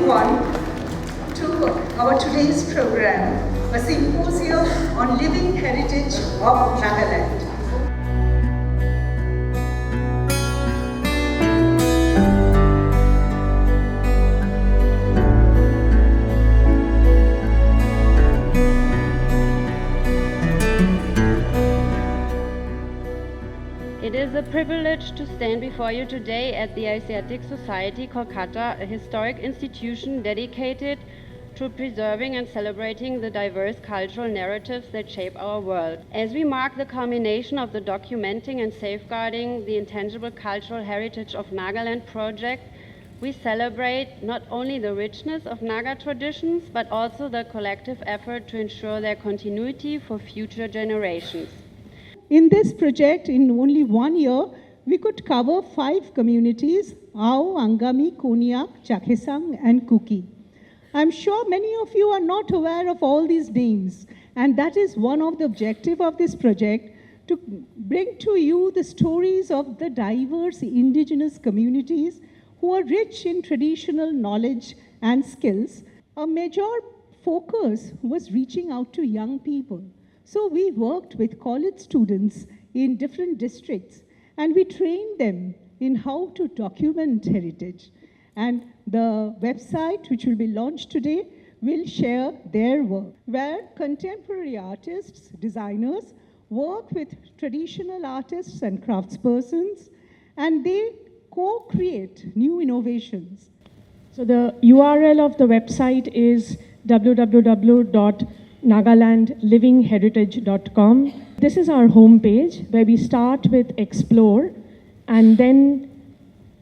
moving on to our today's program, a symposium on living heritage of Nagaland. It is a privilege to stand before you today at the Asiatic Society, Kolkata, a historic institution dedicated to preserving and celebrating the diverse cultural narratives that shape our world. As we mark the culmination of the documenting and safeguarding the intangible cultural heritage of Nagaland project, we celebrate not only the richness of Naga traditions, but also the collective effort to ensure their continuity for future generations. In this project, in only 1 year, we could cover 5 communities: Ao, Angami, Konyak, Chakhesang, and Kuki. I'm sure many of you are not aware of all these names, and that is one of the objectives of this project, to bring to you the stories of the diverse indigenous communities who are rich in traditional knowledge and skills. A major focus was reaching out to young people. So we worked with college students in different districts, and we trained them in how to document heritage. And the website, which will be launched today, will share their work, where contemporary artists, designers, work with traditional artists and craftspersons, and they co-create new innovations. So the URL of the website is www.nagalandlivingheritage.com. This is our homepage, where we start with explore, and then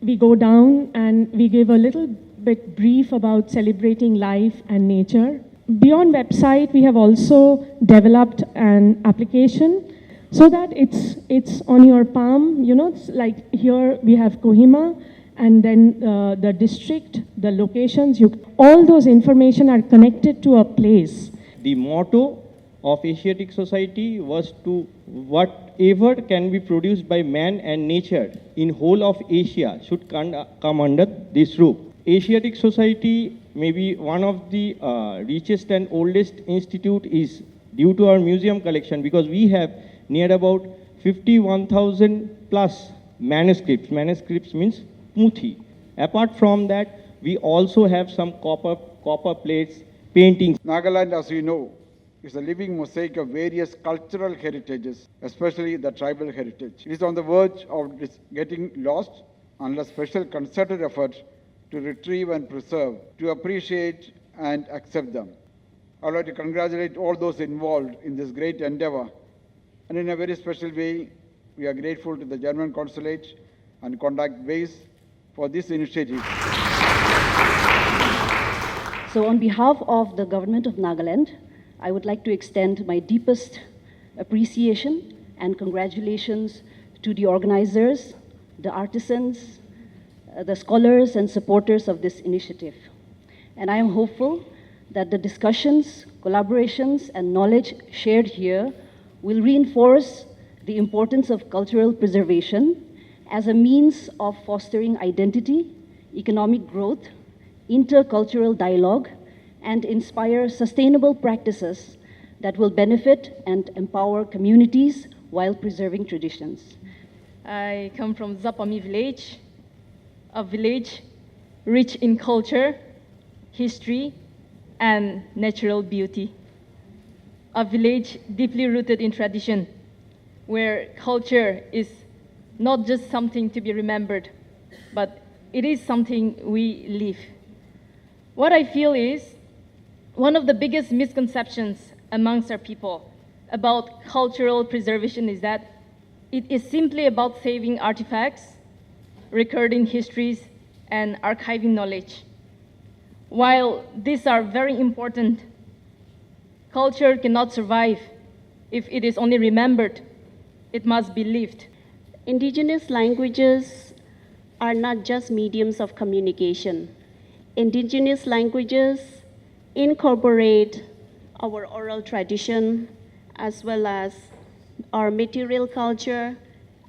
we go down and we give a little bit brief about celebrating life and nature. Beyond website, we have also developed an application so that it's on your palm. You know, it's like here we have Kohima, and then the district, the locations, all those information are connected to a place. The motto of Asiatic Society was to whatever can be produced by man and nature in whole of Asia should come under this roof. Asiatic Society may be one of the richest and oldest institute is due to our museum collection, because we have near about 51,000 plus manuscripts. Manuscripts means muthi. Apart from that, we also have some copper plates, paintings. Nagaland, as you know, is a living mosaic of various cultural heritages, especially the tribal heritage. It is on the verge of getting lost unless special concerted effort to retrieve and preserve, to appreciate and accept them. I would like to congratulate all those involved in this great endeavor. And in a very special way, we are grateful to the German Consulate and Contact Base for this initiative. So on behalf of the government of Nagaland, I would like to extend my deepest appreciation and congratulations to the organizers, the artisans, the scholars and supporters of this initiative. And I am hopeful that the discussions, collaborations, and knowledge shared here will reinforce the importance of cultural preservation as a means of fostering identity, economic growth, intercultural dialogue, and inspire sustainable practices that will benefit and empower communities while preserving traditions. I come from Zapami Village, a village rich in culture, history, and natural beauty. A village deeply rooted in tradition, where culture is not just something to be remembered, but it is something we live. What I feel is one of the biggest misconceptions amongst our people about cultural preservation is that it is simply about saving artifacts, recording histories, and archiving knowledge. While these are very important, culture cannot survive if it is only remembered. It must be lived. Indigenous languages are not just mediums of communication. Indigenous languages incorporate our oral tradition as well as our material culture,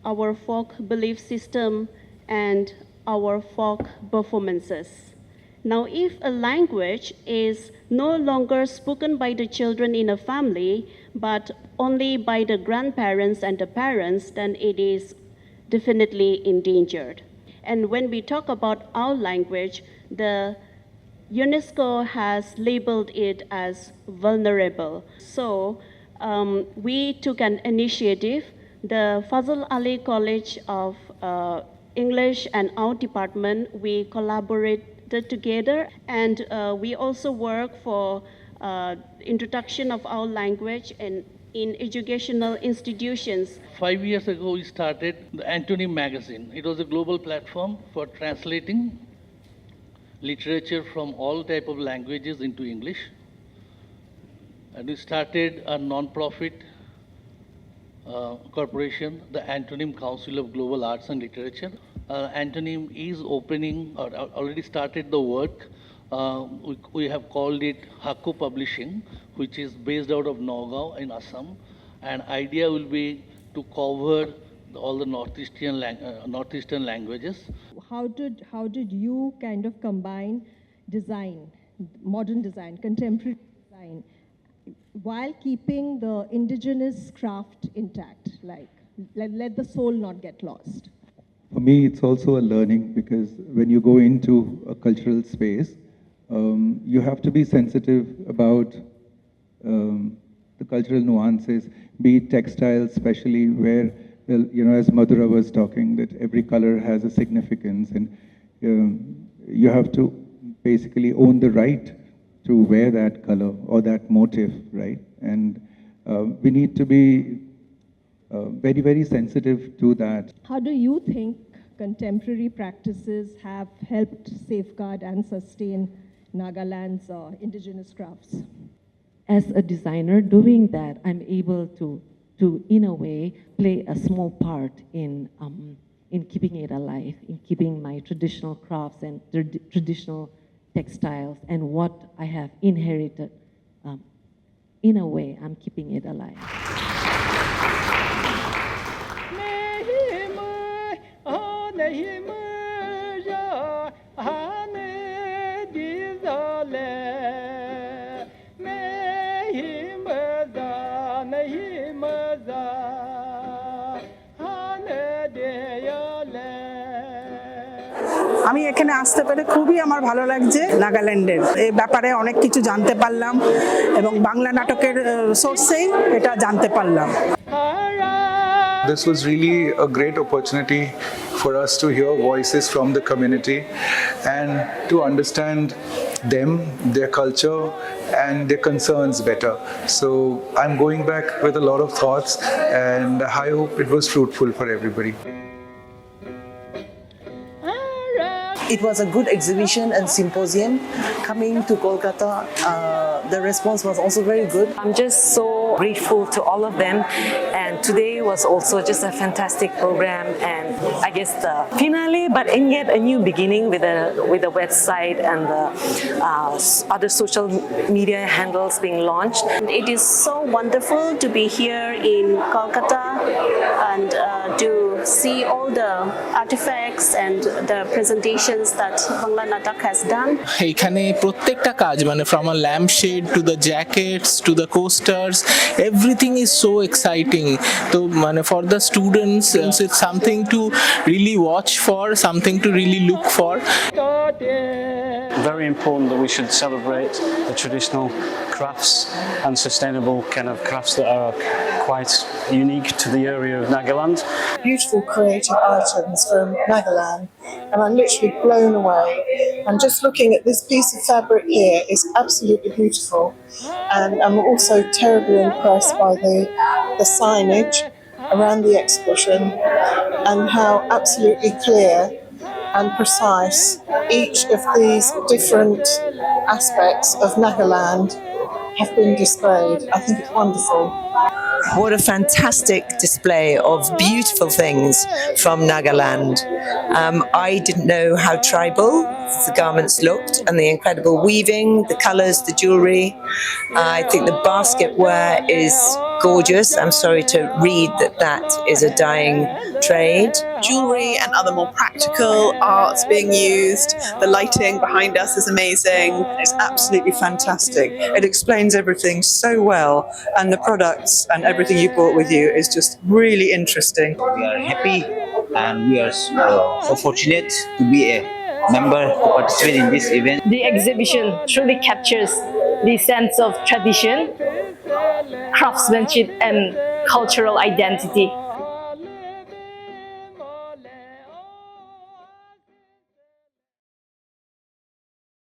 our folk belief system, and our folk performances. Now, if a language is no longer spoken by the children in a family, but only by the grandparents and the parents, then it is definitely endangered. And when we talk about our language, the UNESCO has labeled it as vulnerable. So we took an initiative. The Fazl Ali College of English and our department, we collaborated together, and we also work for introduction of our language in educational institutions. 5 years ago, we started the Antonym magazine. It was a global platform for translating literature from all type of languages into English. And we started a non-profit corporation, the Antonym Council of Global Arts and Literature. Antonym is opening, or already started the work. We have called it Haku Publishing, which is based out of Nagaland in Assam. And idea will be to cover all the northeastern languages. How did you kind of combine design, modern design, contemporary design, while keeping the indigenous craft intact, like let the soul not get lost? For me, it's also a learning, because when you go into a cultural space, you have to be sensitive about the cultural nuances, be it textiles, especially where, you know, as Madhura was talking, that every color has a significance, and you have to basically own the right to wear that color or that motif, right? And we need to be very, very sensitive to that. How do you think contemporary practices have helped safeguard and sustain Nagaland's indigenous crafts? As a designer doing that, I'm able to in a way, play a small part in keeping it alive, in keeping my traditional crafts and traditional textiles and what I have inherited. In a way, I'm keeping it alive. আমি এখানে আসতে পেরে খুবই আমার ভালো লাগছে। নাগাল্যান্ডের এই ব্যাপারে অনেক কিছু জানতে পারলাম এবং বাংলা নাটকের সোর্সেই এটা জানতে পারলাম। This was really a great opportunity for us to hear voices from the community and to understand them, their culture and their concerns better. So I'm going back with a lot of thoughts, and I hope it was fruitful for everybody. It was a good exhibition and symposium. Coming to Kolkata, the response was also very good. I'm just so grateful to all of them, and today was also just a fantastic program, and I guess the finale, but in yet a new beginning with the website and the other social media handles being launched. It is so wonderful to be here in Kolkata and to see all the artifacts and the presentations that Bangla Natak has done. এখানে প্রত্যেকটা কাজ মানে from a lampshade to the jackets to the coasters, everything is so exciting. So মানে for the students, it's something to really watch for, something to really look for. Very important that we should celebrate the traditional crafts and sustainable kind of crafts that are quite unique to the area of Nagaland. Beautiful creative items from Nagaland, and I'm literally blown away. And just looking at this piece of fabric here is absolutely beautiful, and I'm also terribly impressed by the signage around the exhibition and how absolutely clear and precise each of these different aspects of Nagaland have been displayed. I think it's wonderful. What a fantastic display of beautiful things from Nagaland. I didn't know how tribal the garments looked, and the incredible weaving, the colours, the jewellery. I think the basket wear is gorgeous. I'm sorry to read that that is a dying trade. Jewellery and other more practical arts being used. The lighting behind us is amazing. It's absolutely fantastic. It explains everything so well, and the products and everything you brought with you is just really interesting. We are happy and we are so fortunate to be a member to participate in this event. The exhibition truly captures the sense of tradition, craftsmanship and cultural identity.